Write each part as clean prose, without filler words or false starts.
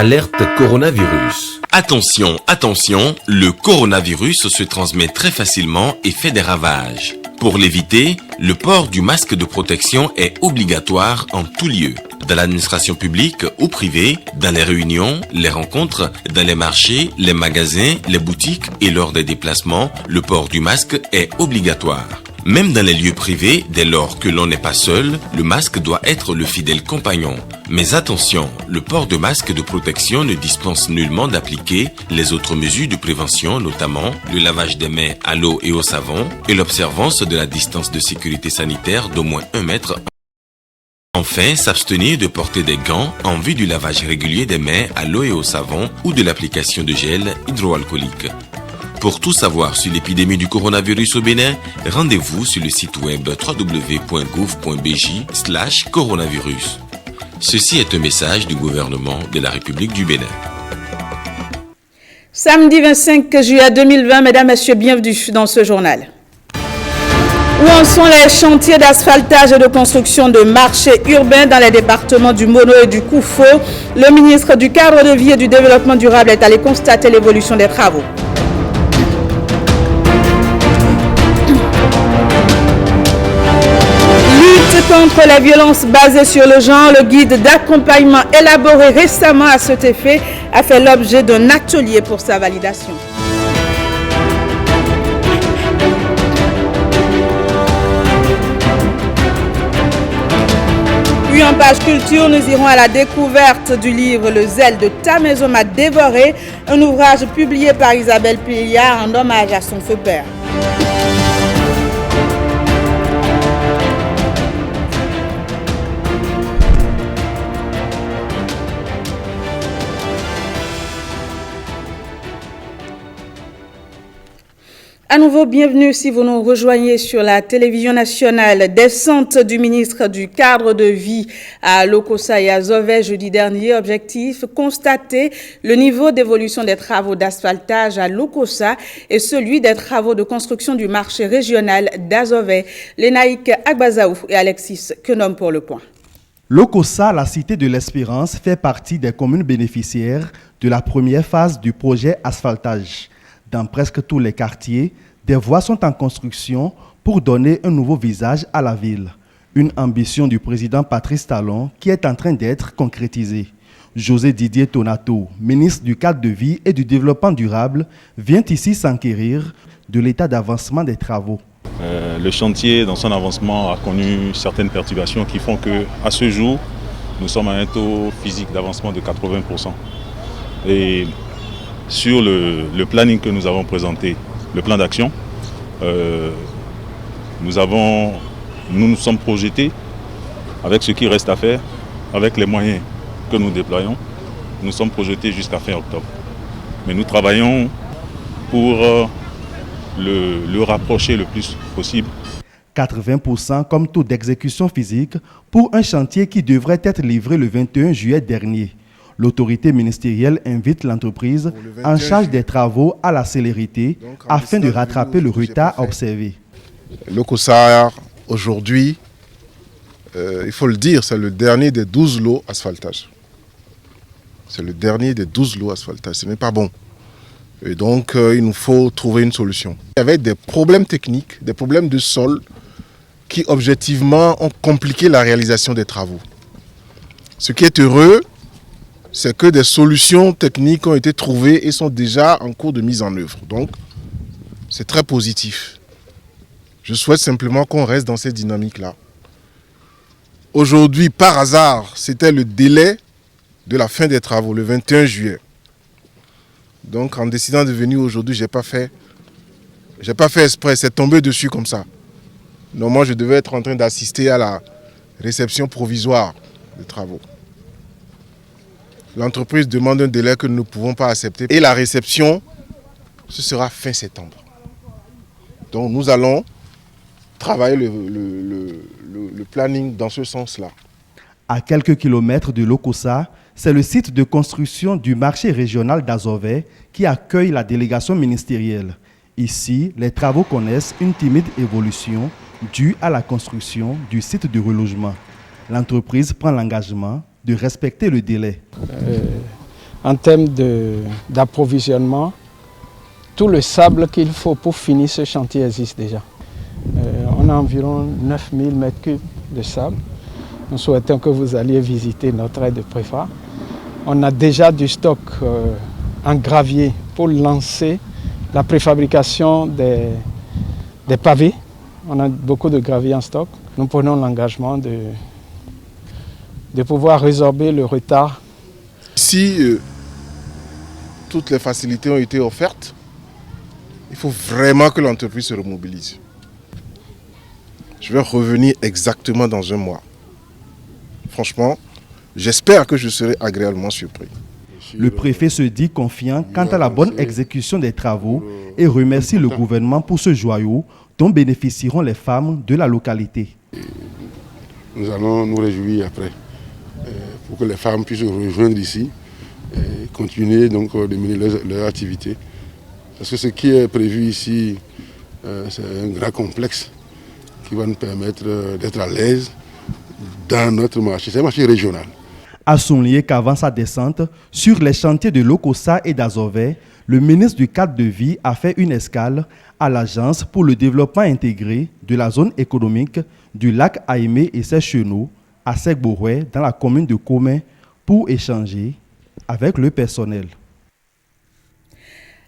Alerte coronavirus. Attention, attention, le coronavirus se transmet très facilement et fait des ravages. Pour l'éviter, le port du masque de protection est obligatoire en tout lieu. Dans l'administration publique ou privée, dans les réunions, les rencontres, dans les marchés, les magasins, les boutiques et lors des déplacements, le port du masque est obligatoire. Même dans les lieux privés, dès lors que l'on n'est pas seul, le masque doit être le fidèle compagnon. Mais attention, le port de masque de protection ne dispense nullement d'appliquer les autres mesures de prévention, notamment le lavage des mains à l'eau et au savon et l'observance de la distance de sécurité sanitaire d'au moins 1 mètre. Enfin, s'abstenir de porter des gants en vue du lavage régulier des mains à l'eau et au savon ou de l'application de gel hydroalcoolique. Pour tout savoir sur l'épidémie du coronavirus au Bénin, rendez-vous sur le site web www.gouv.bj/coronavirus. Ceci est un message du gouvernement de la République du Bénin. Samedi 25 juillet 2020, mesdames, messieurs, bienvenue dans ce journal. Où en sont les chantiers d'asphaltage et de construction de marchés urbains dans les départements du Mono et du Koufo? Le ministre du Cadre de vie et du Développement durable est allé constater l'évolution des travaux. Contre la violence basée sur le genre, le guide d'accompagnement élaboré récemment à cet effet a fait l'objet d'un atelier pour sa validation. Puis en page culture, nous irons à la découverte du livre Le zèle de ta maison m'a dévoré, un ouvrage publié par Isabelle Pillard en hommage à son feu père. À nouveau, bienvenue si vous nous rejoignez sur la télévision nationale. Descente du ministre du Cadre de vie à Lokossa et à Zové jeudi dernier. Objectif, constater le niveau d'évolution des travaux d'asphaltage à Lokossa et celui des travaux de construction du marché régional d'Azové. Lénaïque Agbazaou et Alexis Kenom pour le point. Lokossa, la cité de l'Espérance, fait partie des communes bénéficiaires de la première phase du projet asphaltage. Dans presque tous les quartiers, des voies sont en construction pour donner un nouveau visage à la ville. Une ambition du président Patrice Talon qui est en train d'être concrétisée. José Didier Tonato, ministre du Cadre de vie et du Développement durable, vient ici s'enquérir de l'état d'avancement des travaux. Le chantier, dans son avancement, a connu certaines perturbations qui font qu'à ce jour, nous sommes à un taux physique d'avancement de 80%. Et sur le planning que nous avons présenté, le plan d'action, nous nous sommes projetés avec ce qui reste à faire, avec les moyens que nous déployons, nous sommes projetés jusqu'à fin octobre. Mais nous travaillons pour le rapprocher le plus possible. 80% comme taux d'exécution physique pour un chantier qui devrait être livré le 21 juillet dernier. L'autorité ministérielle invite l'entreprise en charge des travaux à la célérité afin de rattraper le retard observé. Lokossa, aujourd'hui, il faut le dire, c'est le dernier des 12 lots asphaltage. C'est le dernier des 12 lots asphaltage, ce n'est pas bon. Et donc, il nous faut trouver une solution. Il y avait des problèmes techniques, des problèmes de sol qui, objectivement, ont compliqué la réalisation des travaux. Ce qui est heureux, c'est que des solutions techniques ont été trouvées et sont déjà en cours de mise en œuvre. Donc, c'est très positif. Je souhaite simplement qu'on reste dans cette dynamique-là. Aujourd'hui, par hasard, c'était le délai de la fin des travaux, le 21 juillet. Donc, en décidant de venir aujourd'hui, j'ai pas fait exprès, c'est tombé dessus comme ça. Normalement, je devais être en train d'assister à la réception provisoire des travaux. L'entreprise demande un délai que nous ne pouvons pas accepter. Et la réception, ce sera fin septembre. Donc nous allons travailler le planning dans ce sens-là. À quelques kilomètres de Lokossa, c'est le site de construction du marché régional d'Azové qui accueille la délégation ministérielle. Ici, les travaux connaissent une timide évolution due à la construction du site de relogement. L'entreprise prend l'engagement de respecter le délai. En termes d'approvisionnement, tout le sable qu'il faut pour finir ce chantier existe déjà. On a environ 9000 m3 de sable. Nous souhaitons que vous alliez visiter notre aide de préfa. On a déjà du stock en gravier pour lancer la préfabrication des pavés. On a beaucoup de gravier en stock. Nous prenons l'engagement de pouvoir résorber le retard. Si toutes les facilités ont été offertes, il faut vraiment que l'entreprise se remobilise. Je vais revenir exactement dans un mois. Franchement, j'espère que je serai agréablement surpris. Le préfet se dit confiant quant à la bonne exécution des travaux et remercie le gouvernement pour ce joyau dont bénéficieront les femmes de la localité. Nous allons nous réjouir après pour que les femmes puissent rejoindre ici et continuer donc de mener leur activité. Parce que ce qui est prévu ici, c'est un grand complexe qui va nous permettre d'être à l'aise dans notre marché. C'est un marché régional. À souligner qu'avant sa descente sur les chantiers de l'Okossa et d'Azové, le ministre du cadre de vie a fait une escale à l'Agence pour le développement intégré de la zone économique du lac Aïmé et ses chenaux à Segboroué dans la commune de Komé pour échanger avec le personnel.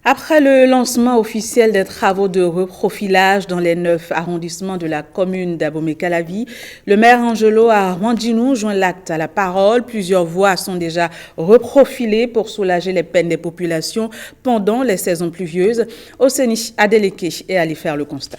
Après le lancement officiel des travaux de reprofilage dans les 9 arrondissements de la commune d'Abomey-Calavi, le maire Angelo Armandinou joint l'acte à la parole. Plusieurs voies sont déjà reprofilées pour soulager les peines des populations pendant les saisons pluvieuses. Oseni Adeleke est allé faire le constat.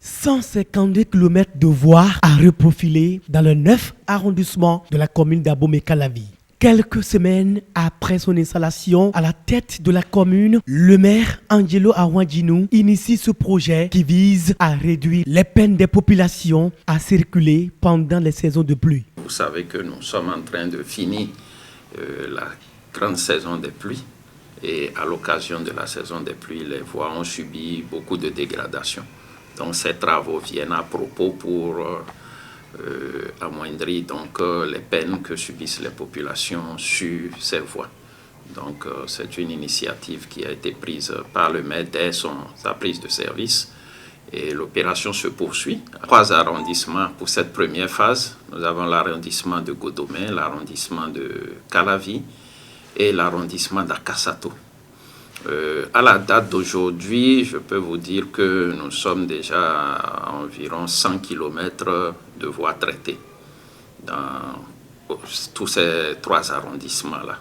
152 km de voies à reprofiler dans le 9 arrondissement de la commune d'Abomey-Calavi. Quelques semaines après son installation à la tête de la commune, le maire Angelo Armandinou initie ce projet qui vise à réduire les peines des populations à circuler pendant les saisons de pluie. Vous savez que nous sommes en train de finir la grande saison des pluies et à l'occasion de la saison des pluies, les voies ont subi beaucoup de dégradation. Donc ces travaux viennent à propos pour amoindrir donc les peines que subissent les populations sur ces voies. Donc c'est une initiative qui a été prise par le maire dès sa prise de service et l'opération se poursuit. 3 arrondissements pour cette première phase. Nous avons l'arrondissement de Godomé, l'arrondissement de Calavi et l'arrondissement d'Akasato. À la date d'aujourd'hui, je peux vous dire que nous sommes déjà à environ 100 km de voies traitées dans tous ces 3 arrondissements-là.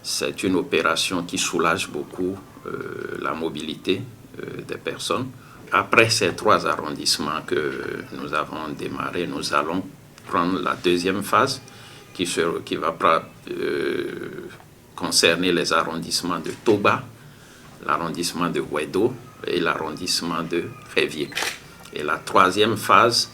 C'est une opération qui soulage beaucoup la mobilité des personnes. Après ces 3 arrondissements que nous avons démarré, nous allons prendre la deuxième phase qui va concerner les arrondissements de Toba, l'arrondissement de Ouedo et l'arrondissement de Révier. Et la 3e phase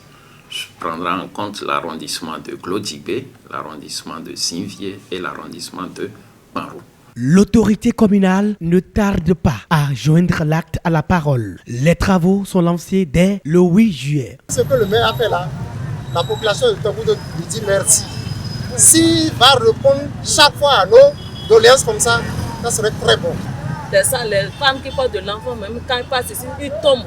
prendra en compte l'arrondissement de Glodibé, l'arrondissement de Zinvier et l'arrondissement de Marou. L'autorité communale ne tarde pas à joindre l'acte à la parole. Les travaux sont lancés dès le 8 juillet. Ce que le maire a fait là, la population de Tombouctou lui dit merci. S'il va répondre chaque fois à nos doléances comme ça serait très bon. Les femmes qui portent de l'enfant, même quand ils passent ici, ils tombent.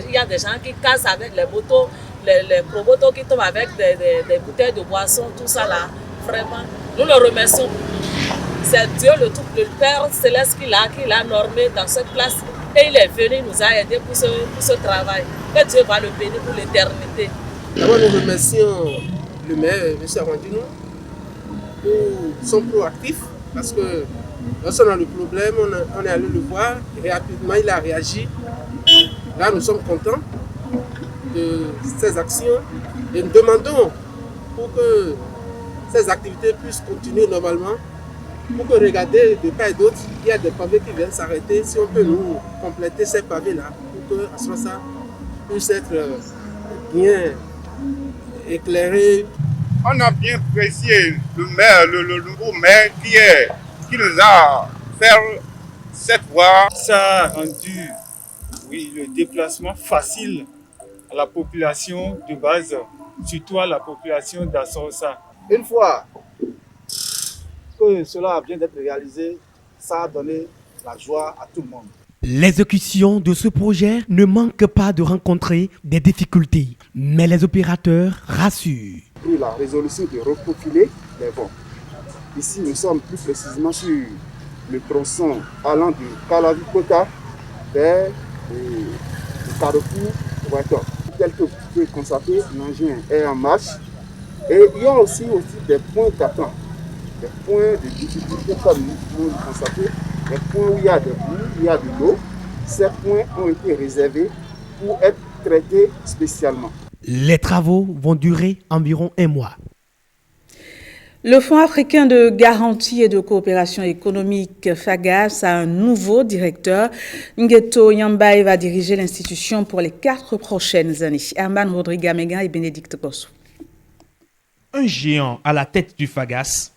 Il y a des gens qui cassent avec les motos, les promotos qui tombent avec des bouteilles de boisson, tout ça là. Vraiment, nous le remercions. C'est Dieu, le Père Céleste qui l'a normé dans cette place. Et il est venu nous a aidés pour ce travail. Et Dieu va le bénir pour l'éternité. D'abord, nous remercions le maire, M. Armandinou, pour son proactif, parce que lorsqu'on a le problème, on est allé le voir, et rapidement il a réagi. Là, nous sommes contents de ces actions et nous demandons pour que ces activités puissent continuer normalement, pour que regardez de part et d'autre, il y a des pavés qui viennent s'arrêter, si on peut nous compléter ces pavés-là, pour que ça puisse être bien éclairé. On a bien apprécié le maire, le nouveau maire qui nous a fait cette voie. Ça a rendu le déplacement facile à la population de base, surtout à la population d'Assosa. Une fois que cela vient d'être réalisé, ça a donné la joie à tout le monde. L'exécution de ce projet ne manque pas de rencontrer des difficultés, mais les opérateurs rassurent. Pour la résolution de reprofiler les voies. Ici, nous sommes plus précisément sur le tronçon allant du Calavi-Kota vers le carrefour Ouattara. Tel que vous pouvez constater, l'engin est en marche. Et il y a aussi des points d'attente, des points de difficulté comme nous le constatons, des points où il y a des boues, il y a de l'eau. Ces points ont été réservés pour être traités spécialement. Les travaux vont durer environ 1 mois. Le Fonds africain de garantie et de coopération économique FAGAS a un nouveau directeur. Ngueto Yambaye va diriger l'institution pour les 4 prochaines années. Herman Rodrigue-Améga et Bénédicte Bossou. Un géant à la tête du FAGAS,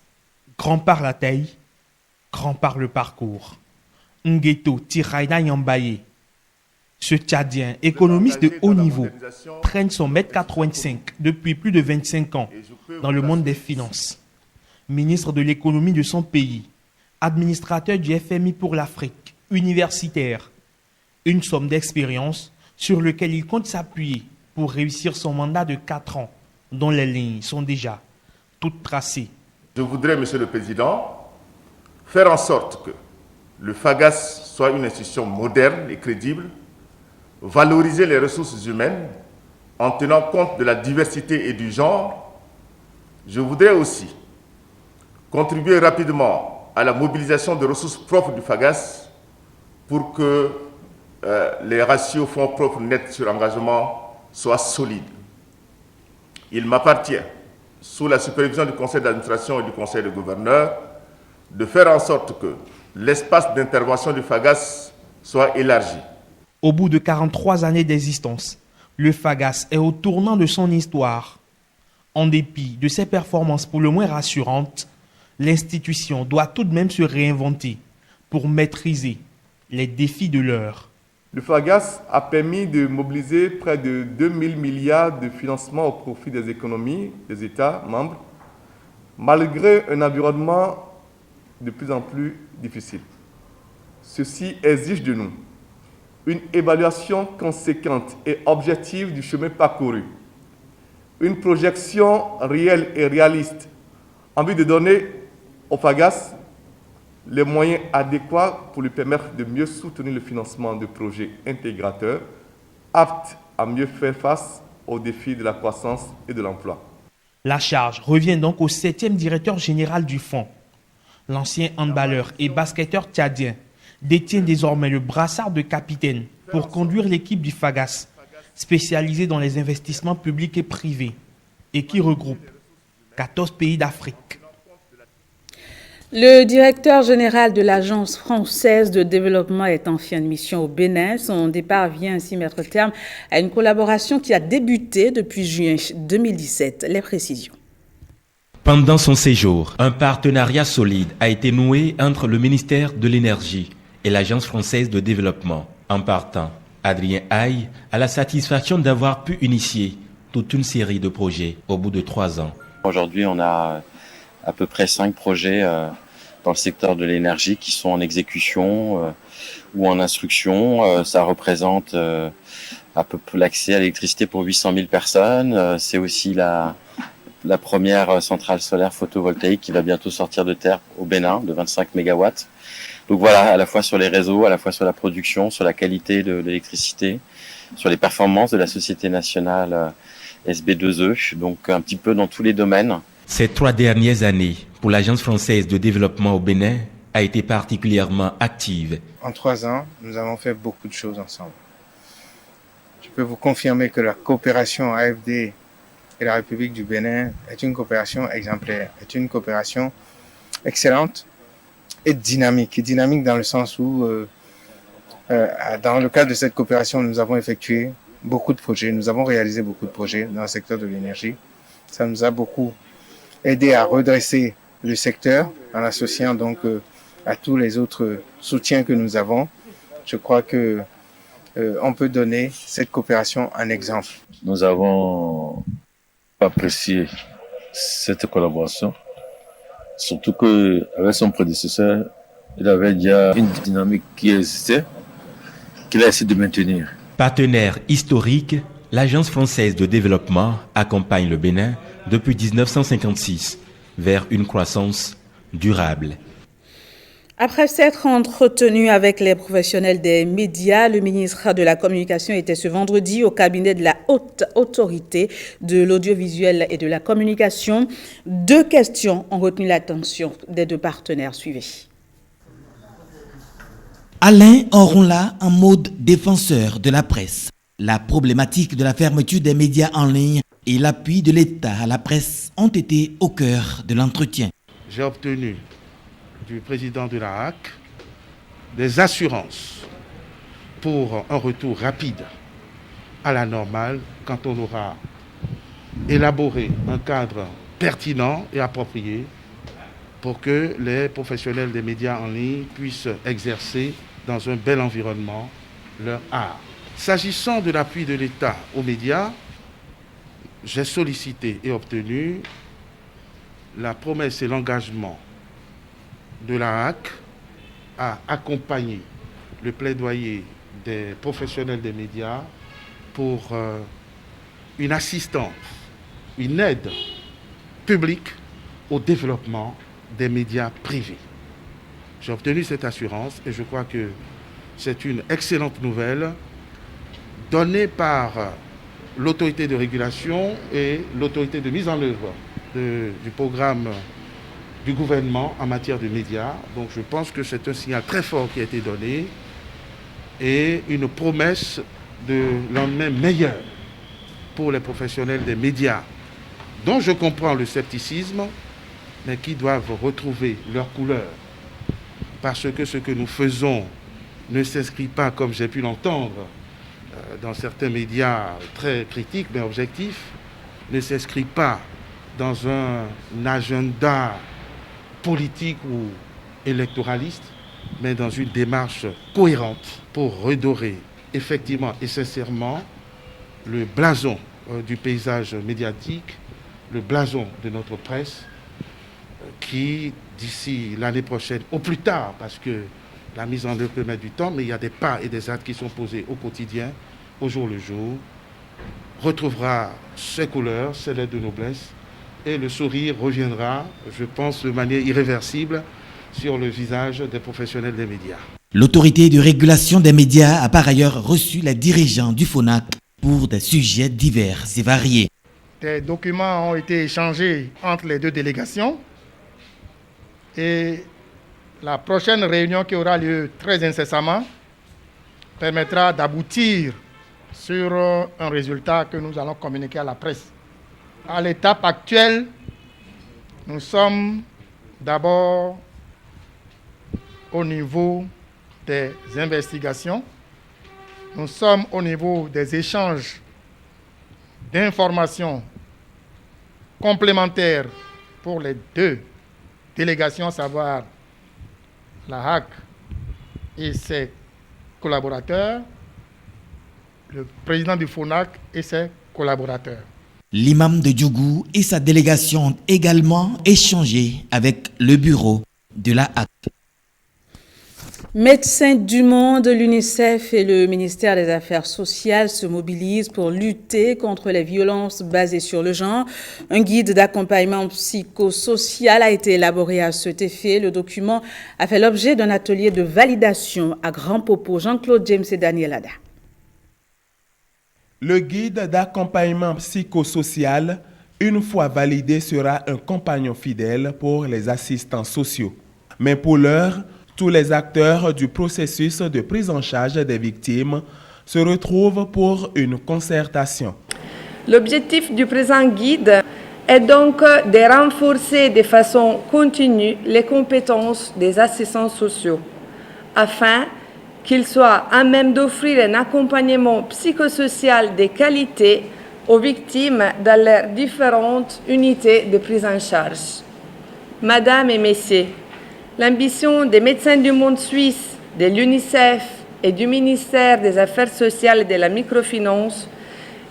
grand par la taille, grand par le parcours. Ngueto Tiraina Yambaye. Ce Tchadien, économiste de haut niveau, traîne son 1,85 m depuis plus de 25 ans dans le monde des finances. Ministre de l'économie de son pays, administrateur du FMI pour l'Afrique, universitaire. Une somme d'expérience sur laquelle il compte s'appuyer pour réussir son mandat de 4 ans, dont les lignes sont déjà toutes tracées. Je voudrais, Monsieur le Président, faire en sorte que le FAGAS soit une institution moderne et crédible, valoriser les ressources humaines en tenant compte de la diversité et du genre. Je voudrais aussi contribuer rapidement à la mobilisation des ressources propres du FAGAS pour que les ratios fonds propres nets sur engagement soient solides. Il m'appartient, sous la supervision du conseil d'administration et du conseil de gouverneurs, de faire en sorte que l'espace d'intervention du FAGAS soit élargi. Au bout de 43 années d'existence, le FAGAS est au tournant de son histoire. En dépit de ses performances pour le moins rassurantes, l'institution doit tout de même se réinventer pour maîtriser les défis de l'heure. Le FAGAS a permis de mobiliser près de 2000 milliards de financement au profit des économies des États membres, malgré un environnement de plus en plus difficile. Ceci exige de nous une évaluation conséquente et objective du chemin parcouru, une projection réelle et réaliste en vue de donner au FAGAS les moyens adéquats pour lui permettre de mieux soutenir le financement de projets intégrateurs aptes à mieux faire face aux défis de la croissance et de l'emploi. La charge revient donc au 7e directeur général du fonds. L'ancien handballeur et basketteur tchadien détient désormais le brassard de capitaine pour conduire l'équipe du FAGAS, spécialisée dans les investissements publics et privés, et qui regroupe 14 pays d'Afrique. Le directeur général de l'Agence française de développement est en fin de mission au Bénin. Son départ vient ainsi mettre terme à une collaboration qui a débuté depuis juin 2017. Les précisions. Pendant son séjour, un partenariat solide a été noué entre le ministère de l'Énergie et l'Agence française de développement. En partant, Adrien Aye a la satisfaction d'avoir pu initier toute une série de projets au bout de 3 ans. Aujourd'hui, on a à peu près 5 projets dans le secteur de l'énergie qui sont en exécution ou en instruction. Ça représente à peu près l'accès à l'électricité pour 800 000 personnes. C'est aussi la première centrale solaire photovoltaïque qui va bientôt sortir de terre au Bénin de 25 MW. Donc voilà, à la fois sur les réseaux, à la fois sur la production, sur la qualité de l'électricité, sur les performances de la société nationale SB2E, donc un petit peu dans tous les domaines. Ces 3 dernières années, pour l'Agence française de développement au Bénin, a été particulièrement active. En 3 ans, nous avons fait beaucoup de choses ensemble. Je peux vous confirmer que la coopération AFD et la République du Bénin est une coopération exemplaire, est une coopération excellente et dynamique. Et dynamique dans le sens où, dans le cadre de cette coopération, nous avons effectué beaucoup de projets, nous avons réalisé beaucoup de projets dans le secteur de l'énergie. Ça nous a beaucoup aidé à redresser le secteur en associant donc à tous les autres soutiens que nous avons. Je crois que on peut donner cette coopération un exemple. Nous avons apprécié cette collaboration, surtout qu'avec son prédécesseur, Il avait déjà une dynamique qui existait, qu'il a essayé de maintenir. Partenaire historique, l'Agence française de développement accompagne le Bénin depuis 1956 vers une croissance durable. Après s'être entretenu avec les professionnels des médias, le ministre de la Communication était ce vendredi au cabinet de la Haute Autorité de l'audiovisuel et de la communication. 2 questions ont retenu l'attention des 2 partenaires. Suivez. Alain Oronla en mode défenseur de la presse. La problématique de la fermeture des médias en ligne et l'appui de l'État à la presse ont été au cœur de l'entretien. J'ai obtenu du président de la HAC des assurances pour un retour rapide à la normale quand on aura élaboré un cadre pertinent et approprié pour que les professionnels des médias en ligne puissent exercer dans un bel environnement leur art. S'agissant de l'appui de l'État aux médias, j'ai sollicité et obtenu la promesse et l'engagement de la HAC à accompagner le plaidoyer des professionnels des médias pour une assistance, une aide publique au développement des médias privés. J'ai obtenu cette assurance et je crois que c'est une excellente nouvelle donnée par l'autorité de régulation et l'autorité de mise en œuvre du programme du gouvernement en matière de médias. Donc je pense que c'est un signal très fort qui a été donné et une promesse de lendemain meilleur pour les professionnels des médias, dont je comprends le scepticisme, mais qui doivent retrouver leur couleur. Parce que ce que nous faisons ne s'inscrit pas, comme j'ai pu l'entendre, dans certains médias très critiques mais objectifs, ne s'inscrit pas dans un agenda politique ou électoraliste, mais dans une démarche cohérente pour redorer effectivement et sincèrement le blason du paysage médiatique, le blason de notre presse, qui, d'ici l'année prochaine, au plus tard, parce que la mise en œuvre peut mettre du temps, mais il y a des pas et des actes qui sont posés au quotidien, au jour le jour, retrouvera ses couleurs, ses lettres de noblesse, et le sourire reviendra, je pense, de manière irréversible sur le visage des professionnels des médias. L'autorité de régulation des médias a par ailleurs reçu les dirigeants du FONAC pour des sujets divers et variés. Des documents ont été échangés entre les 2 délégations et la prochaine réunion qui aura lieu très incessamment permettra d'aboutir sur un résultat que nous allons communiquer à la presse. À l'étape actuelle, nous sommes d'abord au niveau des investigations, nous sommes au niveau des échanges d'informations complémentaires pour les 2 délégations, à savoir la HAC et ses collaborateurs, le président du FONAC et ses collaborateurs. L'imam de Djougou et sa délégation ont également échangé avec le bureau de la HAC. Médecins du monde, l'UNICEF et le ministère des Affaires sociales se mobilisent pour lutter contre les violences basées sur le genre. Un guide d'accompagnement psychosocial a été élaboré à cet effet. Le document a fait l'objet d'un atelier de validation à Grand Popo. Jean-Claude James et Daniel Ada. Le guide d'accompagnement psychosocial, une fois validé, sera un compagnon fidèle pour les assistants sociaux. Mais pour l'heure, tous les acteurs du processus de prise en charge des victimes se retrouvent pour une concertation. L'objectif du présent guide est donc de renforcer de façon continue les compétences des assistants sociaux afin qu'ils soient à même d'offrir un accompagnement psychosocial de qualité aux victimes dans leurs différentes unités de prise en charge. Mesdames et messieurs, l'ambition des Médecins du monde suisse, de l'UNICEF et du ministère des Affaires sociales et de la microfinance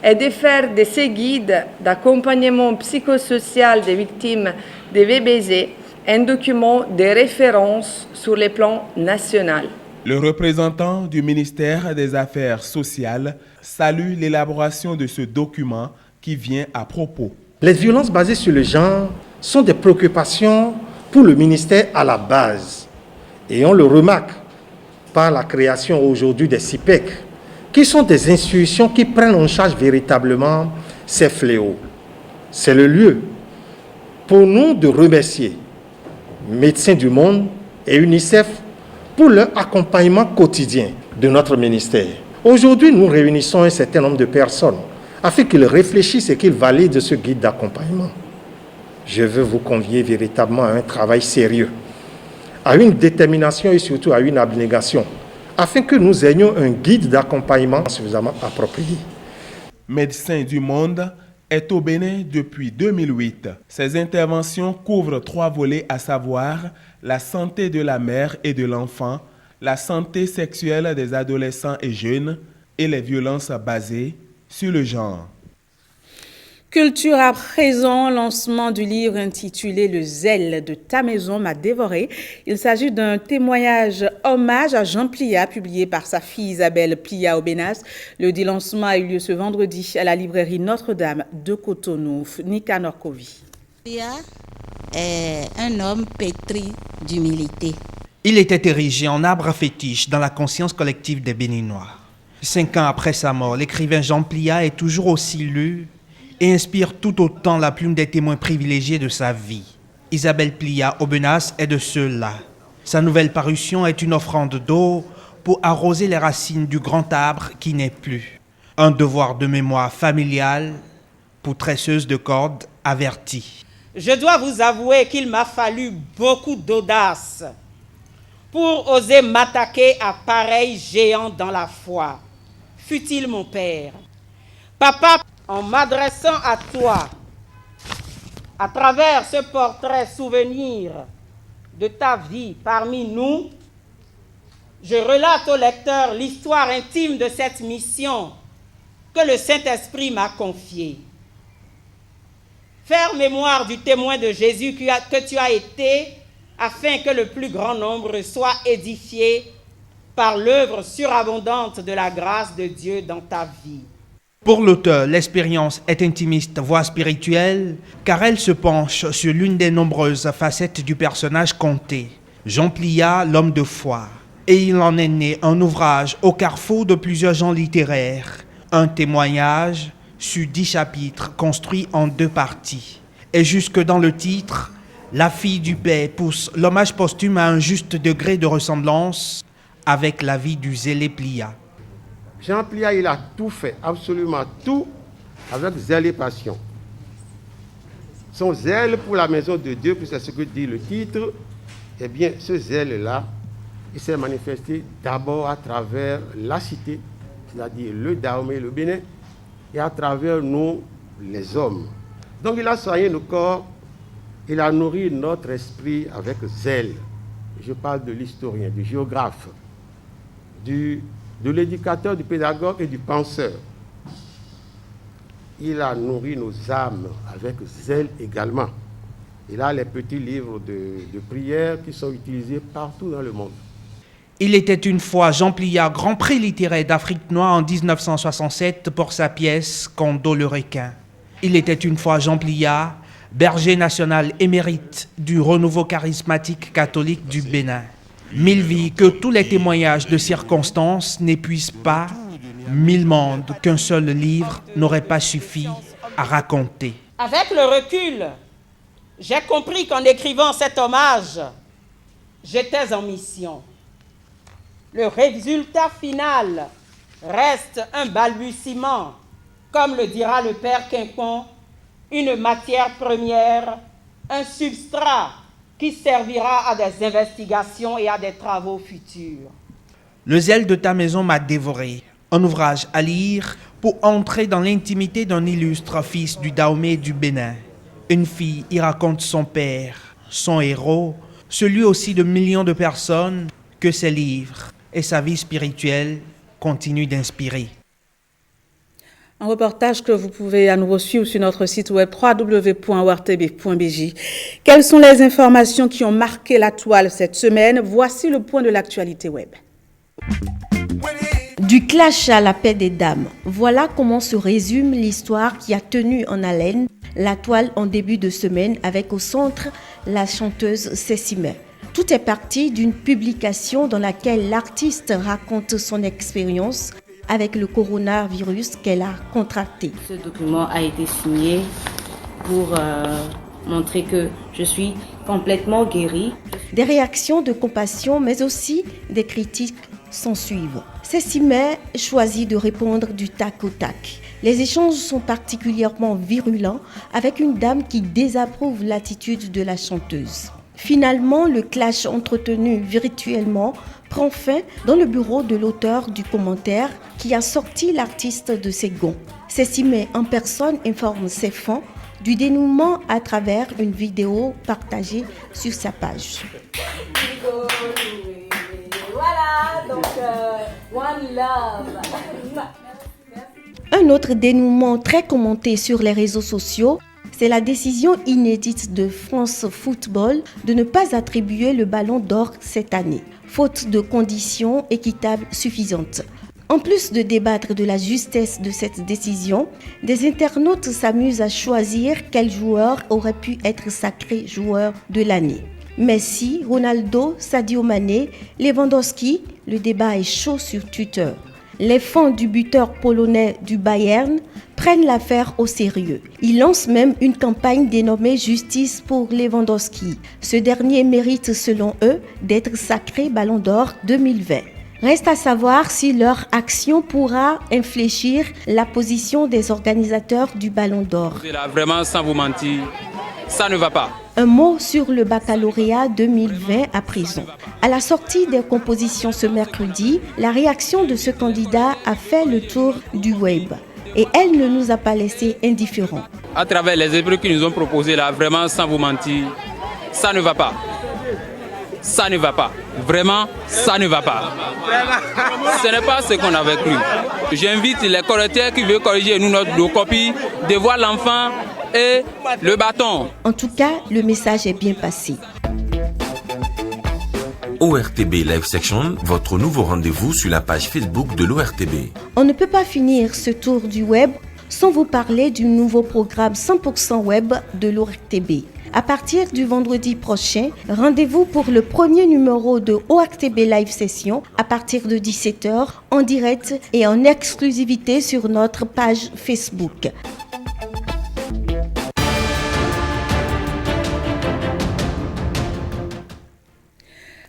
est de faire de ces guides d'accompagnement psychosocial des victimes de VBZ un document de référence sur le plan national. Le représentant du ministère des Affaires sociales salue l'élaboration de ce document qui vient à propos. Les violences basées sur le genre sont des préoccupations pour le ministère à la base. Et on le remarque par la création aujourd'hui des CIPEC, qui sont des institutions qui prennent en charge véritablement ces fléaux. C'est le lieu pour nous de remercier Médecins du Monde et UNICEF pour leur accompagnement quotidien de notre ministère. Aujourd'hui, nous réunissons un certain nombre de personnes afin qu'ils réfléchissent et qu'ils valident ce guide d'accompagnement. Je veux vous convier véritablement à un travail sérieux, à une détermination et surtout à une abnégation, afin que nous ayons un guide d'accompagnement suffisamment approprié. Médecins du Monde est au Bénin depuis 2008. Ses interventions couvrent 3 volets, à savoir la santé de la mère et de l'enfant, la santé sexuelle des adolescents et jeunes et les violences basées sur le genre. Culture à présent, lancement du livre intitulé « Le zèle de ta maison m'a dévoré ». Il s'agit d'un témoignage hommage à Jean Plia, publié par sa fille Isabelle Plia au Bénas. Le dit lancement a eu lieu ce vendredi à la librairie Notre-Dame de Cotonou. Nika Norkovi. Plia est un homme pétri d'humilité. Il était érigé en arbre fétiche dans la conscience collective des Béninois. 5 ans après sa mort, l'écrivain Jean Plia est toujours aussi lu et inspire tout autant la plume des témoins privilégiés de sa vie. Isabelle Plia Aubenas est de ceux-là. Sa nouvelle parution est une offrande d'eau pour arroser les racines du grand arbre qui n'est plus. Un devoir de mémoire familiale pour tresseuse de cordes avertie. Je dois vous avouer qu'il m'a fallu beaucoup d'audace pour oser m'attaquer à pareil géant dans la foi. Fût-il mon père. Papa, en m'adressant à toi, à travers ce portrait souvenir de ta vie parmi nous, je relate au lecteur l'histoire intime de cette mission que le Saint-Esprit m'a confiée. Faire mémoire du témoin de Jésus que tu as été, afin que le plus grand nombre soit édifié par l'œuvre surabondante de la grâce de Dieu dans ta vie. Pour l'auteur, l'expérience est intimiste, voire spirituelle, car elle se penche sur l'une des nombreuses facettes du personnage conté, Jean Plia, l'homme de foi. Et il en est né un ouvrage au carrefour de plusieurs genres littéraires, un témoignage sur 10 chapitres construits en 2 parties. Et jusque dans le titre, La fille du paix pousse l'hommage posthume à un juste degré de ressemblance avec la vie du zélé Plia. Jean Plia, il a tout fait, absolument tout, avec zèle et passion. Son zèle pour la maison de Dieu, puis c'est ce que dit le titre, eh bien, ce zèle-là, il s'est manifesté d'abord à travers la cité, c'est-à-dire le Dahomey, le Bénin, et à travers nous, les hommes. Donc il a soigné nos corps, il a nourri notre esprit avec zèle. Je parle de l'historien, du géographe, de l'éducateur, du pédagogue et du penseur. Il a nourri nos âmes avec zèle également. Il a les petits livres de prière qui sont utilisés partout dans le monde. Il était une fois Jean Plia, Grand Prix littéraire d'Afrique noire en 1967 pour sa pièce Kondo le requin. Il était une fois Jean Plia, berger national émérite du renouveau charismatique catholique du Bénin. 1000 vies que tous les témoignages de circonstances n'épuisent pas, 1000 mondes qu'un seul livre n'aurait pas suffi à raconter. Avec le recul, j'ai compris qu'en écrivant cet hommage, j'étais en mission. Le résultat final reste un balbutiement, comme le dira le père Quincon, une matière première, un substrat qui servira à des investigations et à des travaux futurs. Le zèle de ta maison m'a dévoré. Un ouvrage à lire pour entrer dans l'intimité d'un illustre fils du Dahomey du Bénin. Une fille y raconte son père, son héros, celui aussi de millions de personnes que ses livres et sa vie spirituelle continuent d'inspirer. Un reportage que vous pouvez à nouveau suivre sur notre site web www.ortb.bj. Quelles sont les informations qui ont marqué la toile cette semaine? Voici le point de l'actualité web. Du clash à la paix des dames, voilà comment se résume l'histoire qui a tenu en haleine la toile en début de semaine avec au centre la chanteuse Cécimé. Tout est parti d'une publication dans laquelle l'artiste raconte son expérience avec le coronavirus qu'elle a contracté. Ce document a été signé pour montrer que je suis complètement guérie. Des réactions de compassion mais aussi des critiques s'en suivent. Cécimé choisit de répondre du tac au tac. Les échanges sont particulièrement virulents avec une dame qui désapprouve l'attitude de la chanteuse. Finalement, le clash entretenu virtuellement prend fin dans le bureau de l'auteur du commentaire qui a sorti l'artiste de ses gonds. Cécimé en personne informe ses fans du dénouement à travers une vidéo partagée sur sa page. Voilà, donc one love. Un autre dénouement très commenté sur les réseaux sociaux, c'est la décision inédite de France Football de ne pas attribuer le ballon d'or cette année, faute de conditions équitables suffisantes. En plus de débattre de la justesse de cette décision, des internautes s'amusent à choisir quel joueur aurait pu être sacré joueur de l'année. Messi, Ronaldo, Sadio Mané, Lewandowski, le débat est chaud sur Twitter. Les fans du buteur polonais du Bayern prennent l'affaire au sérieux. Ils lancent même une campagne dénommée Justice pour Lewandowski. Ce dernier mérite selon eux d'être sacré Ballon d'Or 2020. Reste à savoir si leur action pourra infléchir la position des organisateurs du Ballon d'Or. Là, vraiment, sans vous mentir, ça ne va pas. Un mot sur le baccalauréat 2020 à présent. À la sortie des compositions ce mercredi, la réaction de ce candidat a fait le tour du web. Et elle ne nous a pas laissé indifférents. À travers les épreuves qu'ils nous ont proposées là, vraiment, sans vous mentir, ça ne va pas. Ça ne va pas. Vraiment, ça ne va pas. Ce n'est pas ce qu'on avait cru. J'invite les correcteurs qui veulent corriger nos copies de voir l'enfant et le bâton. En tout cas, le message est bien passé. ORTB Live Section, votre nouveau rendez-vous sur la page Facebook de l'ORTB. On ne peut pas finir ce tour du web sans vous parler du nouveau programme 100% web de l'ORTB. À partir du vendredi prochain, rendez-vous pour le premier numéro de ORTB Live Session à partir de 17h en direct et en exclusivité sur notre page Facebook.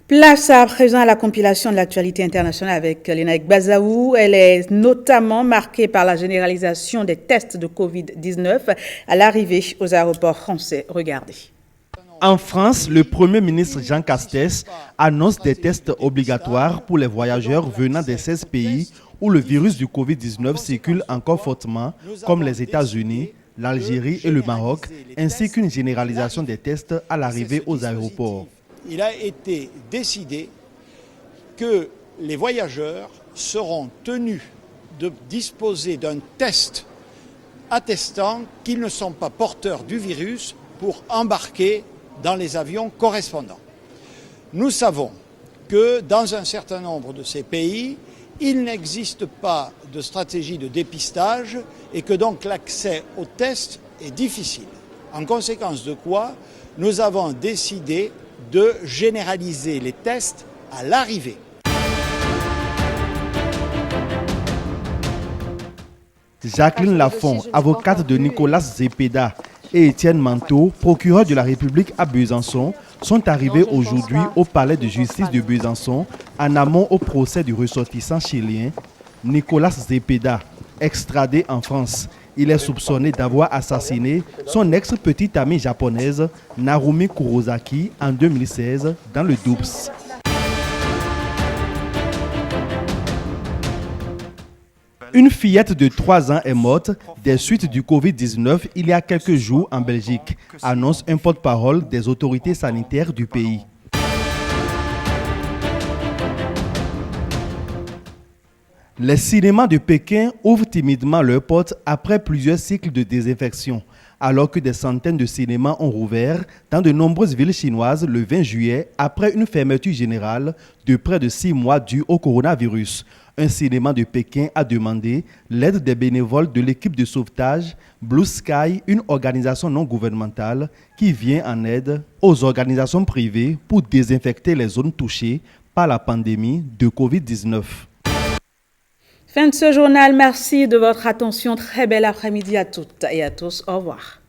Place à présent à la compilation de l'actualité internationale avec Lénaïk Bazaou. Elle est notamment marquée par la généralisation des tests de Covid-19 à l'arrivée aux aéroports français. Regardez. En France, le Premier ministre Jean Castex annonce des tests obligatoires pour les voyageurs venant des 16 pays où le virus du Covid-19 circule encore fortement, comme les États-Unis, l'Algérie et le Maroc, ainsi qu'une généralisation des tests à l'arrivée aux aéroports. Il a été décidé que les voyageurs seront tenus de disposer d'un test attestant qu'ils ne sont pas porteurs du virus pour embarquer dans les avions correspondants. Nous savons que dans un certain nombre de ces pays, il n'existe pas de stratégie de dépistage et que donc l'accès aux tests est difficile. En conséquence de quoi, nous avons décidé de généraliser les tests à l'arrivée. Jacqueline Lafont, avocate de Nicolas Zepeda, et Étienne Manteau, procureur de la République à Besançon, sont arrivés aujourd'hui au palais de justice de Besançon en amont au procès du ressortissant chilien Nicolas Zepeda, extradé en France. Il est soupçonné d'avoir assassiné son ex-petite amie japonaise Narumi Kurosaki en 2016 dans le Doubs. Une fillette de 3 ans est morte des suites du Covid-19 il y a quelques jours en Belgique, annonce un porte-parole des autorités sanitaires du pays. Les cinémas de Pékin ouvrent timidement leurs portes après plusieurs cycles de désinfection, alors que des centaines de cinémas ont rouvert dans de nombreuses villes chinoises le 20 juillet après une fermeture générale de près de 6 mois due au coronavirus. Un cinéma de Pékin a demandé l'aide des bénévoles de l'équipe de sauvetage Blue Sky, une organisation non gouvernementale qui vient en aide aux organisations privées pour désinfecter les zones touchées par la pandémie de Covid-19. Fin de ce journal, merci de votre attention. Très bel après-midi à toutes et à tous. Au revoir.